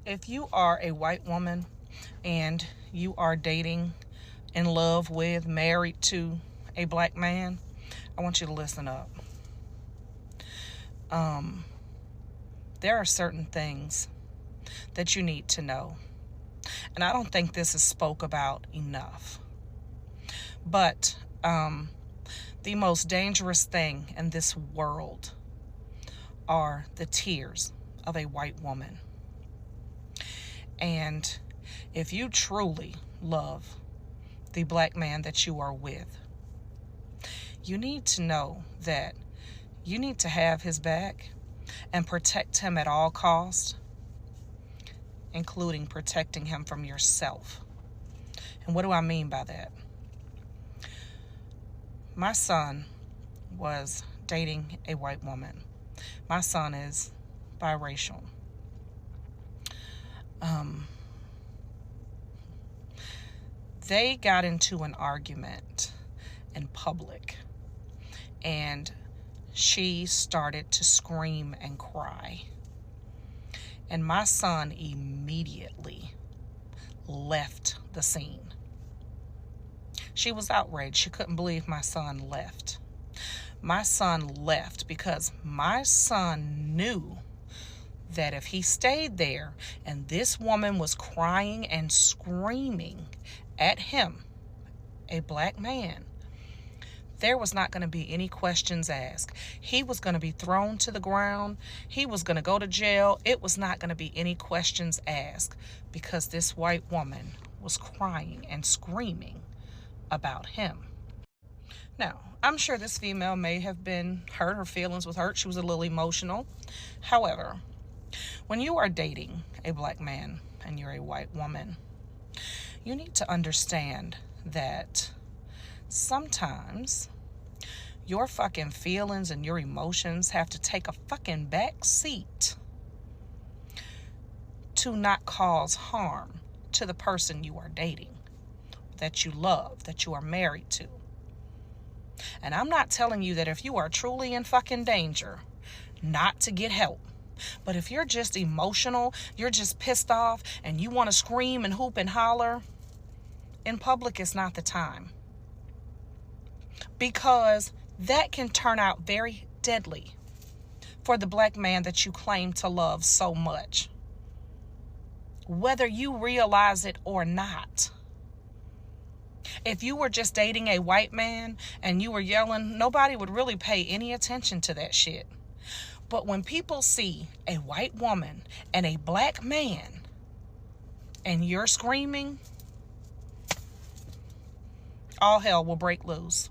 If you are a white woman and you are dating, in love with, married to a black man, I want you to listen up. Um, there are certain things that you need to know. And I don't think this is spoke about enough. But the most dangerous thing in this world are the tears of a white woman. And if you truly love the black man that you are with, you need to know that you need to have his back and protect him at all costs, including protecting him from yourself. And what do I mean by that? My son was dating a white woman. My son is biracial. They got into an argument in public, and she started to scream and cry. And my son immediately left the scene. She was outraged. She couldn't believe my son left. My son left because my son knew that if he stayed there and this woman was crying and screaming at him, a black man, there was not going to be any questions asked. He was going to be thrown to the ground. He was going to go to jail. It was not going to be any questions asked because this white woman was crying and screaming about him. Now, I'm sure this female may have been hurt. Her feelings was hurt. She was a little emotional. However, when you are dating a black man and you're a white woman, you need to understand that sometimes your fucking feelings and your emotions have to take a fucking back seat to not cause harm to the person you are dating, that you love, that you are married to. And I'm not telling you that if you are truly in fucking danger, not to get help. But if you're just emotional, you're just pissed off, and you want to scream and hoop and holler, in public is not the time. Because that can turn out very deadly for the black man that you claim to love so much, whether you realize it or not. If you were just dating a white man and you were yelling, nobody would really pay any attention to that shit. But when people see a white woman and a black man and you're screaming, all hell will break loose.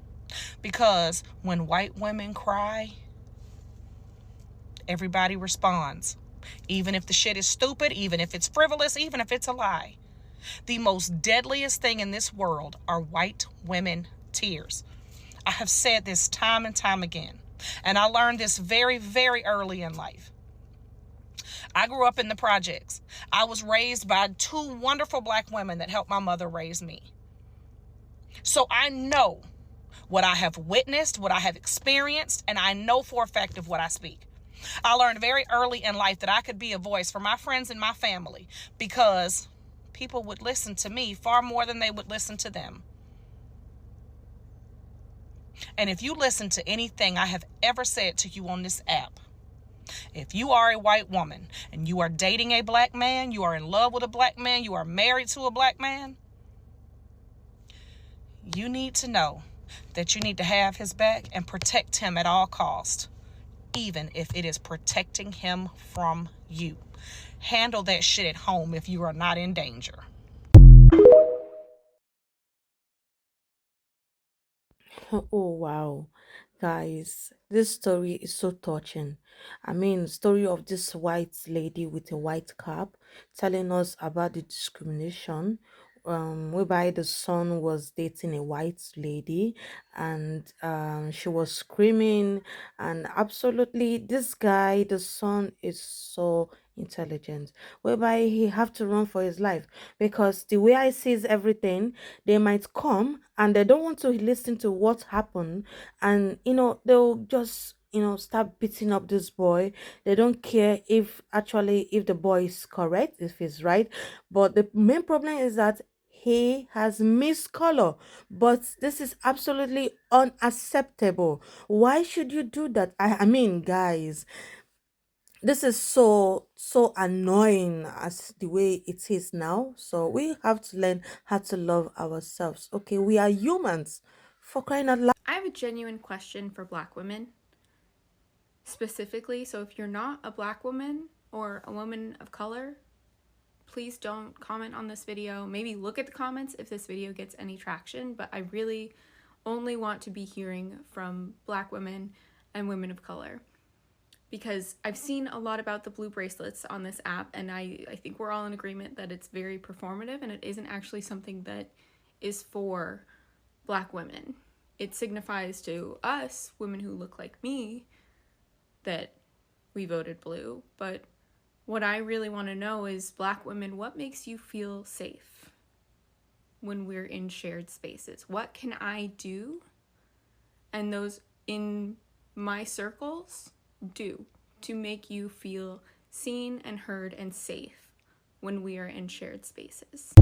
Because when white women cry, everybody responds. Even if the shit is stupid, even if it's frivolous, even if it's a lie. The most deadliest thing in this world are white women tears. I have said this time and time again. And I learned this very, very early in life. I grew up in the projects. I was raised by two wonderful black women that helped my mother raise me. So I know what I have witnessed, what I have experienced, and I know for a fact of what I speak. I learned very early in life that I could be a voice for my friends and my family because people would listen to me far more than they would listen to them. And if you listen to anything I have ever said to you on this app, if you are a white woman and you are dating a black man, you are in love with a black man, you are married to a black man, you need to know that you need to have his back and protect him at all costs, even if it is protecting him from you. Handle that shit at home if you are not in danger. Oh wow, guys, this story is so touching. I mean, story of this white lady with a white cap telling us about the discrimination, whereby the son was dating a white lady, and she was screaming, and absolutely, this guy, the son, is so intelligent, whereby he have to run for his life because the way I sees everything, they might come and they don't want to listen to what happened, and they'll just start beating up this boy. They don't care if the boy is correct, if he's right. But the main problem is that he has missed color. But this is absolutely unacceptable. Why should you do that? I mean, guys, this is so annoying as the way it is now. So we have to learn how to love ourselves. Okay, we are humans, for crying out loud. I have a genuine question for Black women specifically. So if you're not a Black woman or a woman of color, please don't comment on this video. Maybe look at the comments if this video gets any traction, but I really only want to be hearing from Black women and women of color, because I've seen a lot about the blue bracelets on this app, and I think we're all in agreement that it's very performative and it isn't actually something that is for Black women. It signifies to us, women who look like me, that we voted blue. But what I really want to know is, Black women, what makes you feel safe when we're in shared spaces? What can I do, and those in my circles do, to make you feel seen and heard and safe when we are in shared spaces?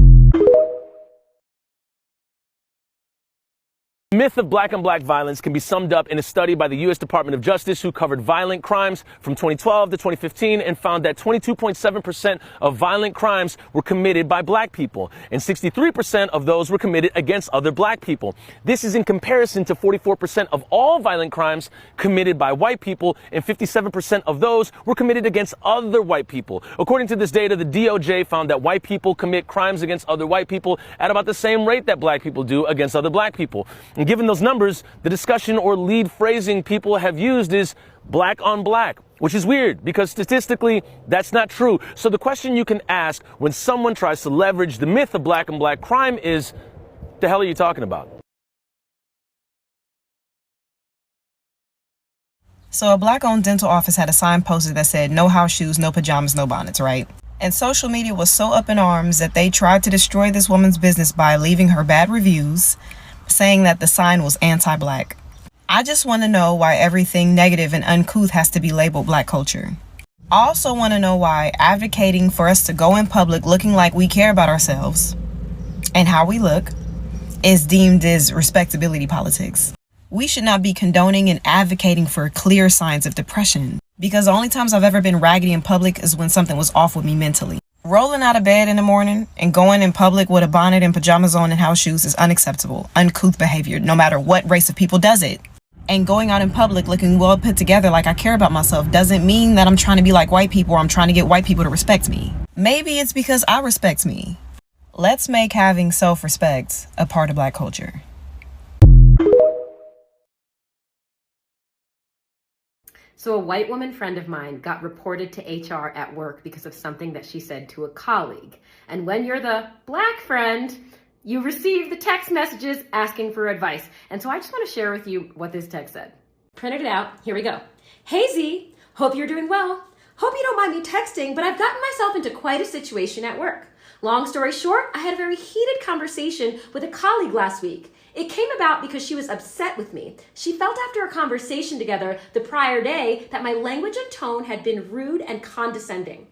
The myth of black on black violence can be summed up in a study by the U.S. Department of Justice, who covered violent crimes from 2012 to 2015 and found that 22.7% of violent crimes were committed by black people, and 63% of those were committed against other black people. This is in comparison to 44% of all violent crimes committed by white people, and 57% of those were committed against other white people. According to this data, the DOJ found that white people commit crimes against other white people at about the same rate that black people do against other black people. And given those numbers, the discussion or lead phrasing people have used is black on black, which is weird because statistically that's not true. So the question you can ask when someone tries to leverage the myth of black on black crime is, the hell are you talking about? So a black-owned dental office had a sign posted that said, "No house shoes, no pajamas, no bonnets," right? And social media was so up in arms that they tried to destroy this woman's business by leaving her bad reviews, saying that the sign was anti-black. I just want to know why everything negative and uncouth has to be labeled black culture. I also want to know why advocating for us to go in public looking like we care about ourselves and how we look is deemed as respectability politics. We should not be condoning and advocating for clear signs of depression, because the only times I've ever been raggedy in public is when something was off with me mentally. Rolling out of bed in the morning and going in public with a bonnet and pajamas on and house shoes is unacceptable, uncouth behavior, no matter what race of people does it. And going out in public looking well put together like I care about myself doesn't mean that I'm trying to be like white people or I'm trying to get white people to respect me. Maybe it's because I respect me. Let's make having self-respect a part of black culture. So a white woman friend of mine got reported to HR at work because of something that she said to a colleague. And when you're the black friend, you receive the text messages asking for advice. And so I just want to share with you what this text said. Printed it out. Here we go. Hey Z, hope you're doing well. Hope you don't mind me texting, but I've gotten myself into quite a situation at work. Long story short, I had a very heated conversation with a colleague last week. It came about because she was upset with me. She felt after a conversation together the prior day that my language and tone had been rude and condescending.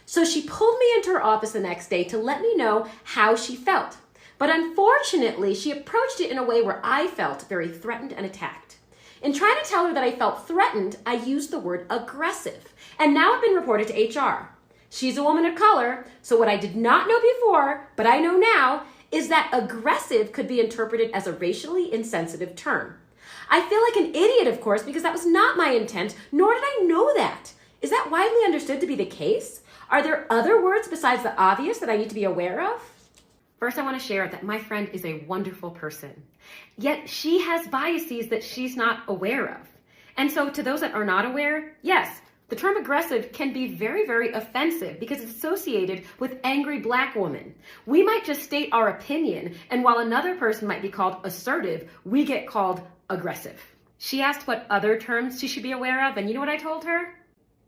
So she pulled me into her office the next day to let me know how she felt. But unfortunately, she approached it in a way where I felt very threatened and attacked. In trying to tell her that I felt threatened, I used the word aggressive. And now I've been reported to HR. She's a woman of color, so what I did not know before, but I know now, is that aggressive could be interpreted as a racially insensitive term. I feel like an idiot, of course, because that was not my intent, nor did I know that. Is that widely understood to be the case? Are there other words besides the obvious that I need to be aware of? First, I want to share that my friend is a wonderful person, yet she has biases that she's not aware of. And so to those that are not aware, yes, the term aggressive can be very, very offensive because it's associated with angry black women. We might just state our opinion, and while another person might be called assertive, we get called aggressive. She asked what other terms she should be aware of, and you know what I told her?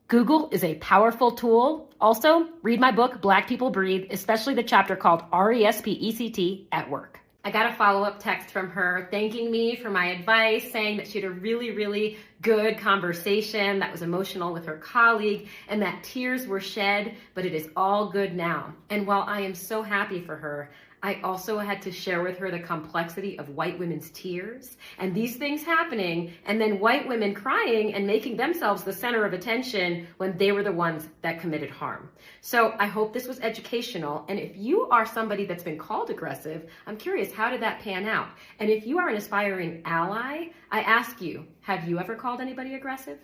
Google is a powerful tool. Also, read my book, Black People Breathe, especially the chapter called RESPECT at work. I got a follow-up text from her thanking me for my advice, saying that she had a really, really good conversation that was emotional with her colleague, and that tears were shed, but it is all good now. And while I am so happy for her, I also had to share with her the complexity of white women's tears and these things happening, and then white women crying and making themselves the center of attention when they were the ones that committed harm. So I hope this was educational. And if you are somebody that's been called aggressive, I'm curious, how did that pan out? And if you are an aspiring ally, I ask you, have you ever called anybody aggressive?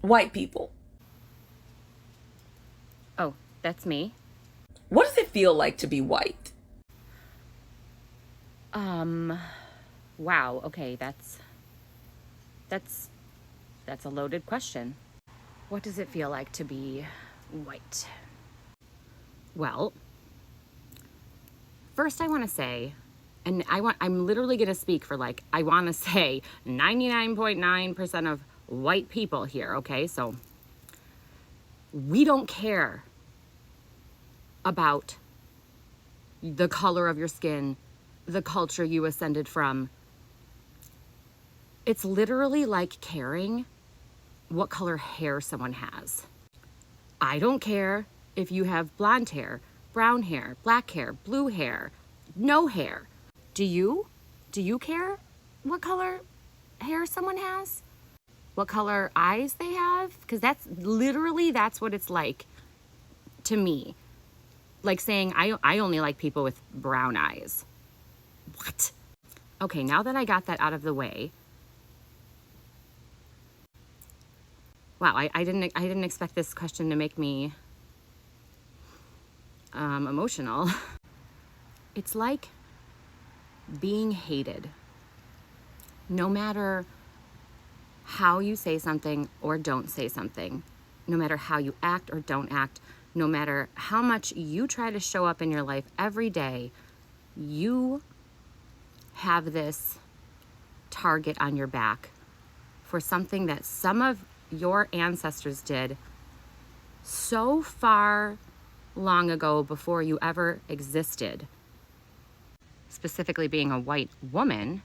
White people. Oh, that's me? What does it feel like to be white? Wow, okay, that's a loaded question. What does it feel like to be white? Well, first I want to say, and I'm literally going to speak for I want to say 99.9% of white people here, okay? So we don't care about the color of your skin, the culture you ascended from. It's literally like caring what color hair someone has. I don't care if you have blonde hair, brown hair, black hair, blue hair, no hair. Do you? Do you care what color hair someone has? What color eyes they have? Because that's what it's like to me. Like saying, I only like people with brown eyes. What? Okay, now that I got that out of the way. Wow, I didn't expect this question to make me emotional. It's like being hated. No matter how you say something or don't say something, no matter how you act or don't act, no matter how much you try to show up in your life every day, you have this target on your back for something that some of your ancestors did so far long ago before you ever existed. Specifically being a white woman,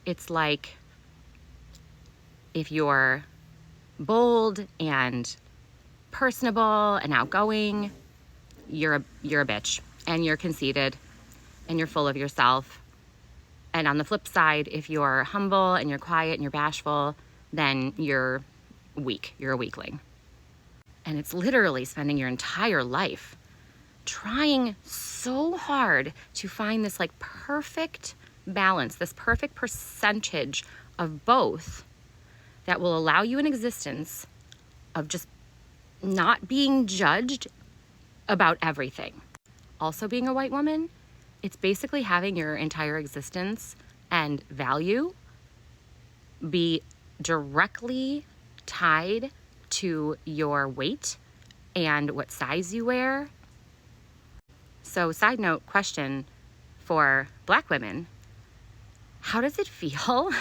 it's like if you're bold and personable and outgoing, you're a bitch, and you're conceited and you're full of yourself. And on the flip side, if you're humble and you're quiet and you're bashful, then you're weak. You're a weakling. And it's literally spending your entire life trying so hard to find this perfect balance, this perfect percentage of both that will allow you an existence of just not being judged about everything. Also being a white woman, it's basically having your entire existence and value be directly tied to your weight and what size you wear. So, side note question for Black women, how does it feel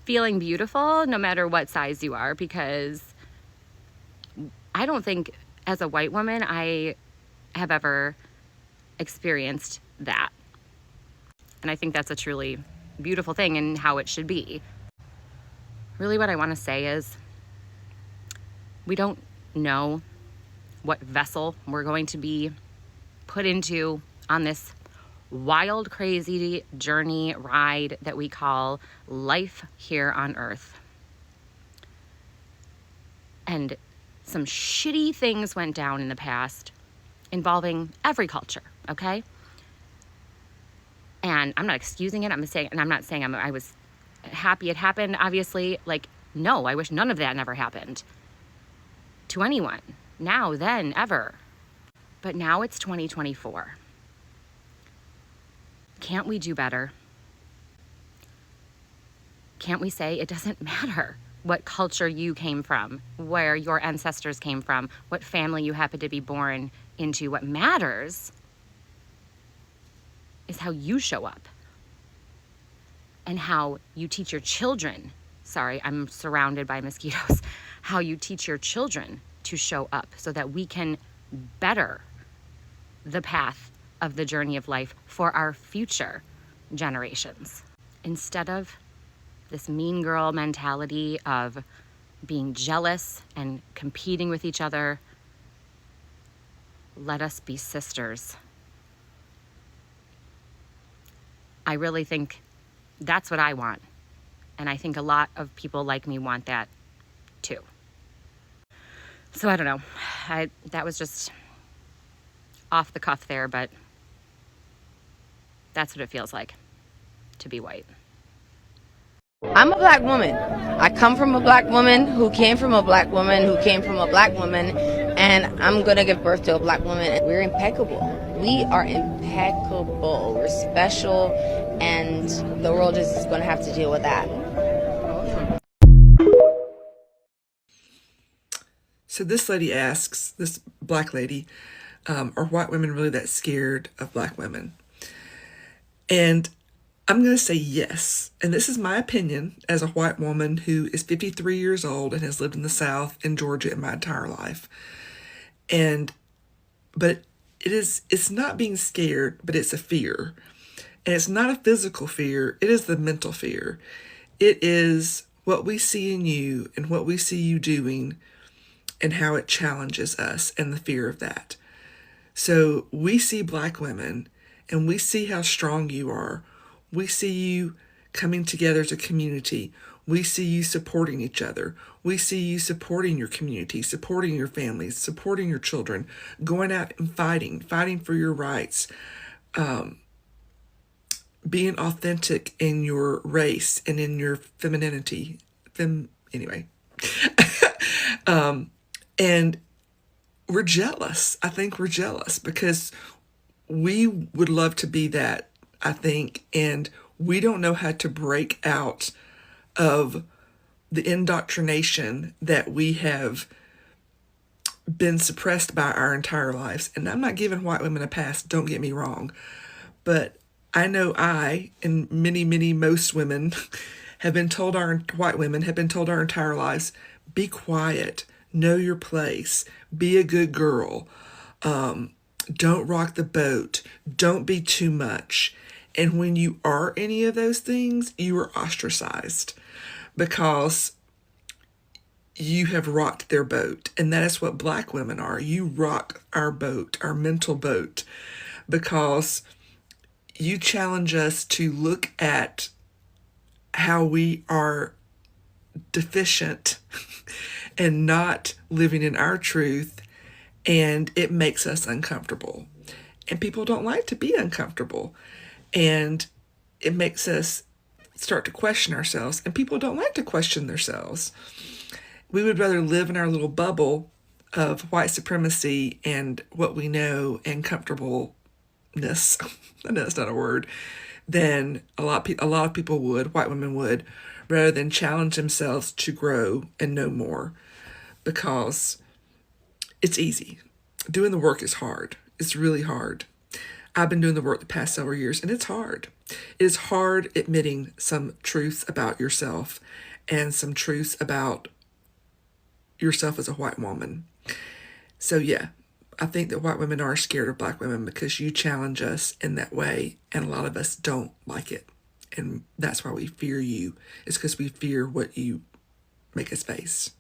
feeling beautiful no matter what size you are? Because I don't think as a white woman I have ever experienced that. And I think that's a truly beautiful thing and how it should be. Really what I want to say is we don't know what vessel we're going to be put into on this wild, crazy journey ride that we call life here on Earth. And some shitty things went down in the past involving every culture, okay? And I'm not excusing it. I'm not saying I was happy it happened. Obviously, no, I wish none of that never happened to anyone. Now, then, ever. But now it's 2024. Can't we do better? Can't we say it doesn't matter what culture you came from, where your ancestors came from, what family you happen to be born into? What matters is how you show up and how you teach your children. Sorry, I'm surrounded by mosquitoes. How you teach your children to show up so that we can better the path of the journey of life for our future generations. Instead of this mean girl mentality of being jealous and competing with each other, let us be sisters. I really think that's what I want. And I think a lot of people like me want that too. So I don't know. That was just off the cuff there, but that's what it feels like to be white. I'm a black woman. I come from a black woman who came from a black woman who came from a black woman, and I'm gonna give birth to a black woman. We're impeccable. We are impeccable. We're special, and the world is gonna have to deal with that. So this lady asks, this black lady, are white women really that scared of black women? And I'm going to say yes. And this is my opinion as a white woman who is 53 years old and has lived in the South in Georgia in my entire life. But it's not being scared, but it's a fear. And it's not a physical fear. It is the mental fear. It is what we see in you and what we see you doing and how it challenges us and the fear of that. So we see black women and we see how strong you are. We see you coming together as a community. We see you supporting each other. We see you supporting your community, supporting your families, supporting your children, going out and fighting for your rights, being authentic in your race and in your femininity. Anyway. And we're jealous. I think we're jealous because we would love to be that, I think, and we don't know how to break out of the indoctrination that we have been suppressed by our entire lives. And I'm not giving white women a pass, don't get me wrong, but I know I and most women have been told, white women have been told our entire lives, be quiet, know your place, be a good girl, don't rock the boat, don't be too much. And when you are any of those things, you are ostracized because you have rocked their boat. And that is what black women are. You rock our boat, our mental boat, because you challenge us to look at how we are deficient and not living in our truth, and it makes us uncomfortable. And people don't like to be uncomfortable. And it makes us start to question ourselves, and people don't like to question themselves. We would rather live in our little bubble of white supremacy and what we know and comfortableness. I know that's not a word. Than a lot of people would, white women would, rather than challenge themselves to grow and know more, because it's easy. Doing the work is hard. It's really hard. I've been doing the work the past several years, and it's hard. It is hard admitting some truths about yourself and some truths about yourself as a white woman. So yeah, I think that white women are scared of black women because you challenge us in that way, and a lot of us don't like it. And that's why we fear you. It's because we fear what you make us face.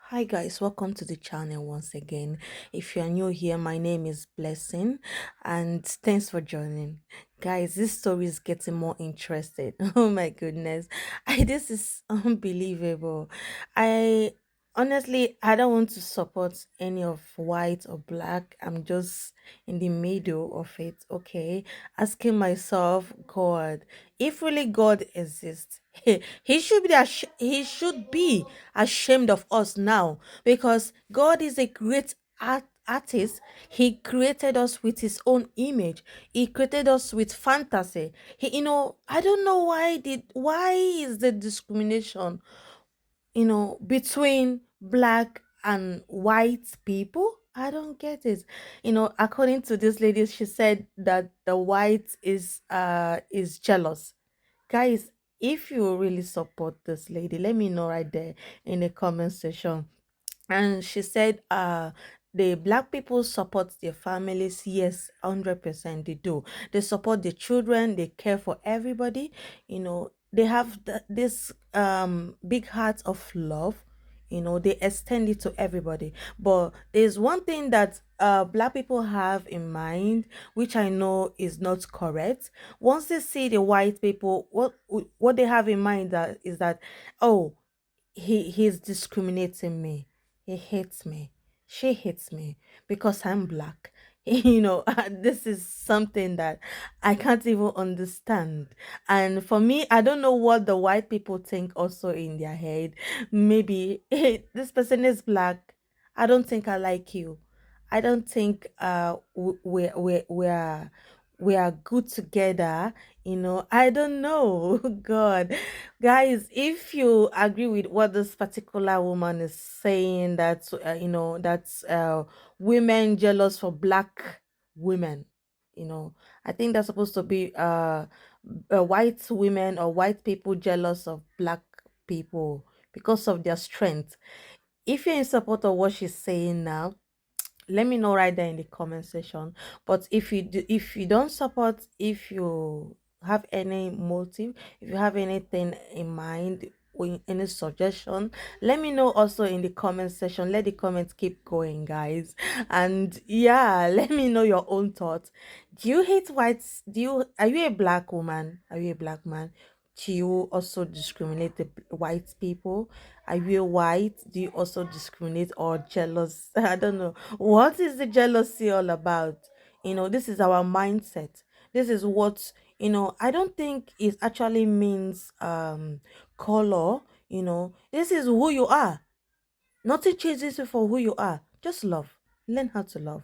Hi guys, welcome to the channel once again. If you are new here, my name is Blessing and thanks for joining. Guys, this story is getting more interesting. Oh my goodness. This is unbelievable. I I don't want to support any of white or black. I'm just in the middle of it, okay? Asking myself, God, if really God exists, he should be ashamed of us now, because God is a great artist. He created us with his own image. He created us with fantasy. I don't know why is the discrimination, between black and white people. I don't get it. According to this lady, she said that the white is jealous. Guys, if you really support this lady, let me know right there in the comment section. And she said the black people support their families. Yes, 100% they do. They support the children, they care for everybody. They have this big heart of love. They extend it to everybody. But there's one thing that black people have in mind, which I know is not correct. Once they see the white people, what they have in mind that is that, oh, he's discriminating me, he hates me, she hates me because I'm black. This is something that I can't even understand. And for me, I don't know what the white people think also in their head. Maybe, hey, this person is black, I don't think I like you, I don't think we are good together. I don't know. God, guys, if you agree with what this particular woman is saying, that's women jealous for black women. I think that's supposed to be white women or white people jealous of black people because of their strength. If you're in support of what she's saying now, let me know right there in the comment section. But if you don't support, if you have any motive, if you have anything in mind or any suggestion, let me know also in the comment section. Let the comments keep going, guys. And yeah, let me know your own thoughts. Do you hate whites? Are you a black woman? Are you a black man? Do you also discriminate the white people? Are you white? Do you also discriminate or jealous? I don't know. What is the jealousy all about? This is our mindset. This is what, I don't think it actually means color. This is who you are. Nothing changes you for who you are. Just love. Learn how to love.